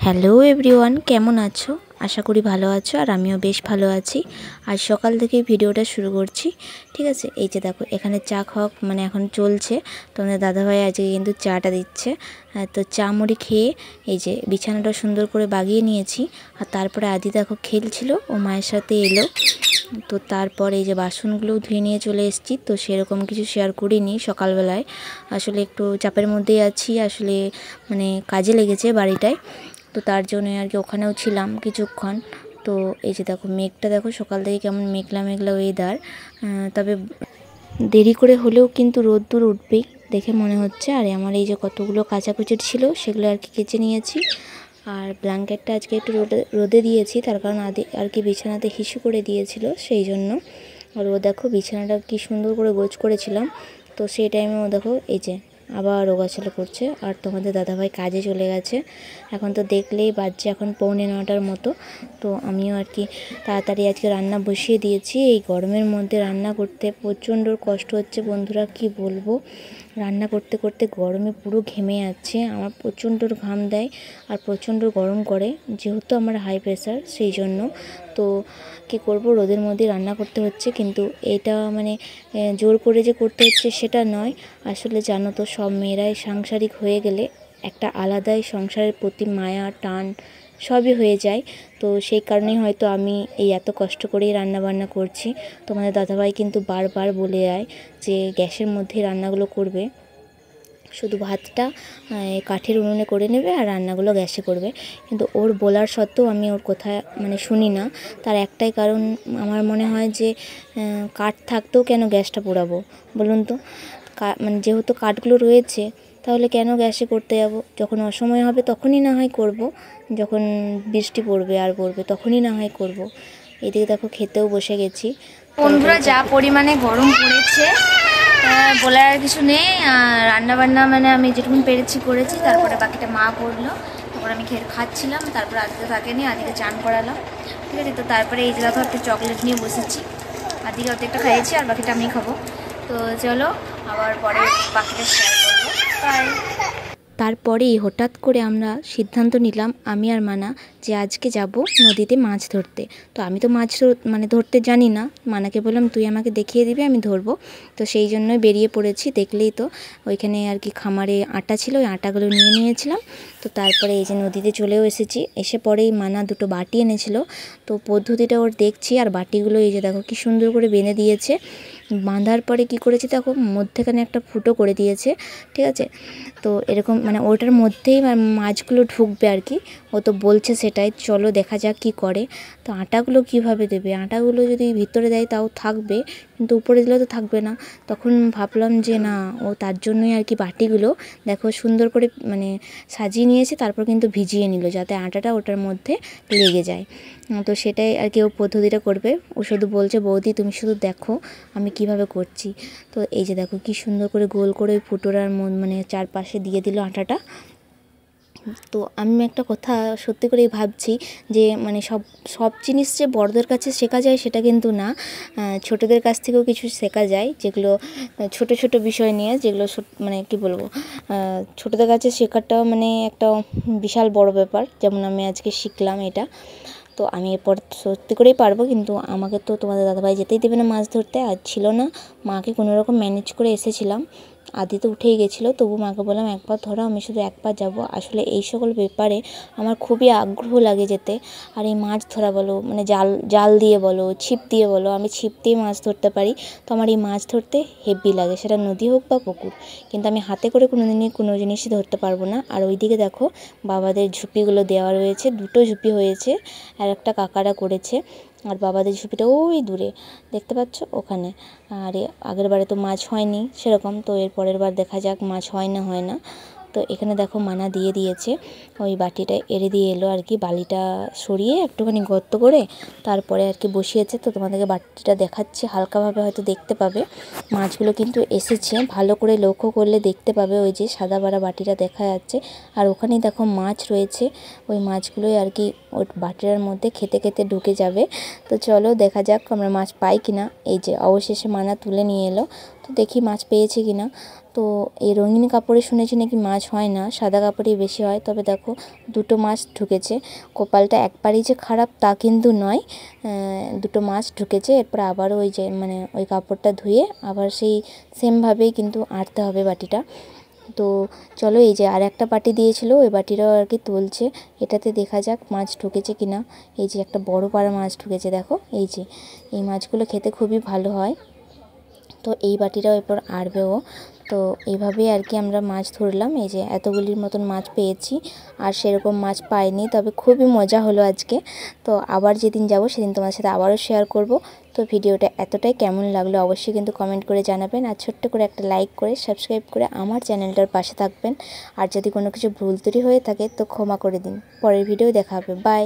Hello everyone, কেমন আছো? আশা করি ভালো আছো আর আমিও বেশ ভালো আছি। আজ সকাল থেকে ভিডিওটা শুরু করছি, ঠিক আছে। এই যে দেখো, এখানে চা খাওয়া এখন চলছে। তোমাদের দাদাভাই আজকে কিন্তু চাটা দিচ্ছে। তো চা মুড়ি খেয়ে এই যে বিছানাটা সুন্দর করে বাগিয়ে নিয়েছি। আর তারপরে আদি দেখো খেলছিল, ও মায়ের সাথে এলো। তো তারপর এই যে বাসনগুলোও ধুয়ে নিয়ে চলে এসেছি। তো সেরকম কিছু শেয়ার করিনি সকালবেলায়, আসলে একটু চাপের মধ্যেই আছি। আসলে কাজে লেগেছে বাড়িটায়, তো তার জন্য আর কি ওখানেও ছিলাম কিছুক্ষণ। তো এই যে দেখো, মেঘটা দেখো সকাল থেকে কেমন মেঘলা মেঘলা ওয়েদার। তবে দেরি করে হলেও কিন্তু রোদ্দুর উঠবেই দেখে মনে হচ্ছে। আর আমার এই যে কতগুলো কাচাকুচির ছিল, সেগুলো আর কি কেচে নিয়েছি। আর ব্ল্যাঙ্কেটটা আজকে একটু রোদে দিয়েছি, তার কারণ আদি আর কি বিছানাতে হিসু করে দিয়েছিল, সেই জন্য। আর ও দেখো বিছানাটা কি সুন্দর করে গোছ করেছিলাম, তো সেই টাইমে ও দেখো এই যে আবার ওগাছালো করছে। আর তোমাদের দাদাভাই কাজে চলে গেছে। এখন তো দেখলেই বাজছে এখন 9:45 মতো। তো আমিও আর কি তাড়াতাড়ি আজকে রান্না বসিয়ে দিয়েছি। এই গরমের মধ্যে রান্না করতে প্রচণ্ড কষ্ট হচ্ছে বন্ধুরা, কি বলবো। রান্না করতে করতে গরমে পুরো ঘেমে যাচ্ছে, আমার প্রচণ্ড ঘাম দেয় আর প্রচণ্ড গরম করে, যেহেতু আমার হাই প্রেশার, সেই জন্য। তো কী করব, রোদের মধ্যে রান্না করতে হচ্ছে। কিন্তু এটা জোর করে যে করতে হচ্ছে সেটা নয়। আসলে জানো তো, সব মেয়েরাই সাংসারিক হয়ে গেলে একটা আলাদাই সংসারের প্রতি মায়া টান সবই হয়ে যায়। তো সেই কারণেই হয়তো আমি এই এত কষ্ট করেই রান্নাবান্না করছি। তোমাদের দাদাভাই কিন্তু বারবার বলে যায় যে গ্যাসের মধ্যে রান্নাগুলো করবে, শুধু ভাতটা কাঠের উনুনে করে নেবে আর রান্নাগুলো গ্যাসে করবে। কিন্তু ওর বলার সত্ত্বেও আমি ওর কথা শুনি না। তার একটাই কারণ, আমার মনে হয় যে কাঠ থাকতেও কেন গ্যাসটা পোড়াবো বলুন তো। যেহেতু কাঠগুলো রয়েছে, তাহলে কেন গ্যাসে করতে যাব? যখন অসময় হবে তখনই না হয় করব, যখন বৃষ্টি পড়বে আর পড়বে তখনই না হয় করব। এদিকে দেখো খেতেও বসে গেছি। বন্ধুরা, যা পরিমাণে গরম পড়েছে বলার আর কিছু নেই। রান্নাবান্না আমি যেটুকুন পেরেছি করেছি, তারপরে বাকিটা মা করলো। তারপর আমি খাচ্ছিলাম, তারপরে আদিকে থাকেনি, আদিকে চান করালাম, ঠিক আছে। তো তারপরে এই যে দেখো একটা চকলেট নিয়ে বসেছি, আদিকে অর্ধেকটা খাইয়েছি আর বাকিটা আমি খাবো। তো চলো আবার পরে বাকিটা শেয়ার করবো। বাই। তারপরেই হঠাৎ করে আমরা সিদ্ধান্ত নিলাম, আমি আর মানা, যে আজকে যাব নদীতে মাছ ধরতে। তো আমি তো মাছ ধরতে জানি না। মানাকে বললাম তুই আমাকে দেখিয়ে দিবি, আমি ধরবো। তো সেই জন্যই বেরিয়ে পড়েছি। দেখলেই তো ওইখানে আর কি খামারে আটা ছিল, ওই আটাগুলো নিয়ে নিয়েছিলাম। তো তারপরে এই যে নদীতে চলেও এসেছি। এসে পরেই মানা দুটো বাটি এনেছিল। তো পদ্ধতিটা ওর দেখছি। আর বাটিগুলো এই যে দেখো কি সুন্দর করে বেঁধে দিয়েছে। বাঁধার পরে কি করেছে দেখো, মধ্যেখানে একটা ফুটো করে দিয়েছে, ঠিক আছে। তো এরকম ওটার মধ্যেই মাছগুলো ঢুকবে আর কি। ও তো বলছে সেটাই, চলো দেখা যাক কি করে। তো আটাগুলো কিভাবে দেবে? আটাগুলো যদি ভিতরে দেয় তাও থাকবে, কিন্তু উপরে দিলে তো থাকবে না। তখন ভাবলাম যে না, ও তার জন্যই আর কি বাটিগুলো দেখো সুন্দর করে সাজিয়ে নিয়েছে, তারপর কিন্তু ভিজিয়ে নিল যাতে আটাটা ওটার মধ্যে লেগে যায়। তো সেটাই আর কি ও পদ্ধতিটা করবে। ও শুধু বলছে বৌদি তুমি শুধু দেখো আমি কিভাবে করছি। তো এই যে দেখো কি সুন্দর করে গোল করে ওই ফুটোরার চারপাশে দিয়ে দিল আটাটা। তো আমি একটা কথা সত্যি করেই ভাবছি যে সব সব জিনিস যে বড়দের কাছে শেখা যায় সেটা কিন্তু না। ছোটদের কাছ থেকেও কিছু শেখা যায়, যেগুলো ছোট ছোট বিষয় নিয়ে, যেগুলো কি বলবো, ছোটদের কাছে শেখাটাও একটা বিশাল বড় ব্যাপার। যেমন আমি আজকে শিখলাম এটা। তো আমি এরপর সত্যি করেই পারবো, কিন্তু আমাকে তো তোমাদের দাদাভাই যেতেই দেবে না মাছ ধরতে। আর ছিল না, মাকে কোনো রকম ম্যানেজ করে এসেছিলাম। আদি তো উঠেই গেছিলো, তবু মাকে বললাম একবার ধরো, আমি শুধু একবার যাব। আসলে এই সকল ব্যাপারে আমার খুবই আগ্রহ লাগে যেতে। আর এই মাছ ধরা বলো, জাল দিয়ে বলো, ছিপ দিয়ে বলো, আমি ছিপ দিয়ে মাছ ধরতে পারি। তো আমার এই মাছ ধরতে হেব্বি লাগে, সেটা নদী হোক বা পুকুর। কিন্তু আমি হাতে করে কোনো জিনিসই ধরতে পারবো না। আর ওইদিকে দেখো বাবাদের ঝুপিগুলো দেওয়া রয়েছে, দুটো ঝুপি হয়েছে, আর একটা কাকারা করেছে। আর বাবাদের ঝুপিটা ওই দূরে দেখতে পাচ্ছ, ওখানে। আর আগের বারে তো মাছ হয়নি সেরকম, তো এর পরের বার দেখা যাক মাছ হয় না। তো এখানে দেখো মানা দিয়ে দিয়েছে, ওই বাটিটা এড়ে দিয়ে এলো আর কি, বালিটা সরিয়ে একটুখানি গর্ত করে তারপরে আর কি বসিয়েছে। তো তোমাদেরকে বাটিটা দেখাচ্ছে, হালকাভাবে হয়তো দেখতে পাবে। মাছগুলো কিন্তু এসেছে, ভালো করে লক্ষ্য করলে দেখতে পাবে, ওই যে সাদা বাড়া বাটিটা দেখা যাচ্ছে। আর ওখানেই দেখো মাছ রয়েছে, ওই মাছগুলোই আর কি ওই বাটিটার মধ্যে খেতে খেতে ঢুকে যাবে। তো চলো দেখা যাক আমরা মাছ পাই কিনা। এই যে অবশেষে মানা তুলে নিয়ে এলো। তো দেখি মাছ পেয়েছে কিনা। তো এই রঙিন কাপড়ে শুনেছি নাকি মাছ হয় না, সাদা কাপড়েই বেশি হয়। তবে দেখো দুটো মাছ ঢুকেছে। কপালটা একবারই যে খারাপ তা কিন্তু নয়, দুটো মাছ ঢুকেছে। এরপর আবারও ওই যে মানে ওই কাপড়টা ধুয়ে আবার সেই সেমভাবেই কিন্তু আঁটতে হবে বাটিটা। তো চলো, এই যে আর একটা বাটি দিয়েছিল ওই বাটিটাও আর কি তুলছে। এটাতে দেখা যাক মাছ ঢুকেছে কিনা। এই যে একটা বড় পাড়া মাছ ঢুকেছে দেখো। এই যে এই মাছগুলো খেতে খুবই ভালো হয়। তো এই বাটিটাও এরপর আড়বেও। তো এইভাবেই আর কি আমরা মাছ ধরলাম। এই যে এতগুলির মতন মাছ পেয়েছি, আর সেরকম মাছ পাইনি। তবে খুবই মজা হলো আজকে। তো আবার যেদিন যাব সেদিন তোমার সাথে আবারও শেয়ার করব। তো ভিডিওটা এতটাই কেমন লাগলো অবশ্যই কিন্তু কমেন্ট করে জানাবেন, আর ছোট্ট করে একটা লাইক করে সাবস্ক্রাইব করে আমার চ্যানেলটার পাশে থাকবেন। আর যদি কোনো কিছু ভুল ত্রুটি হয়ে থাকে তো ক্ষমা করে দিন। পরের ভিডিও দেখা হবে। বাই।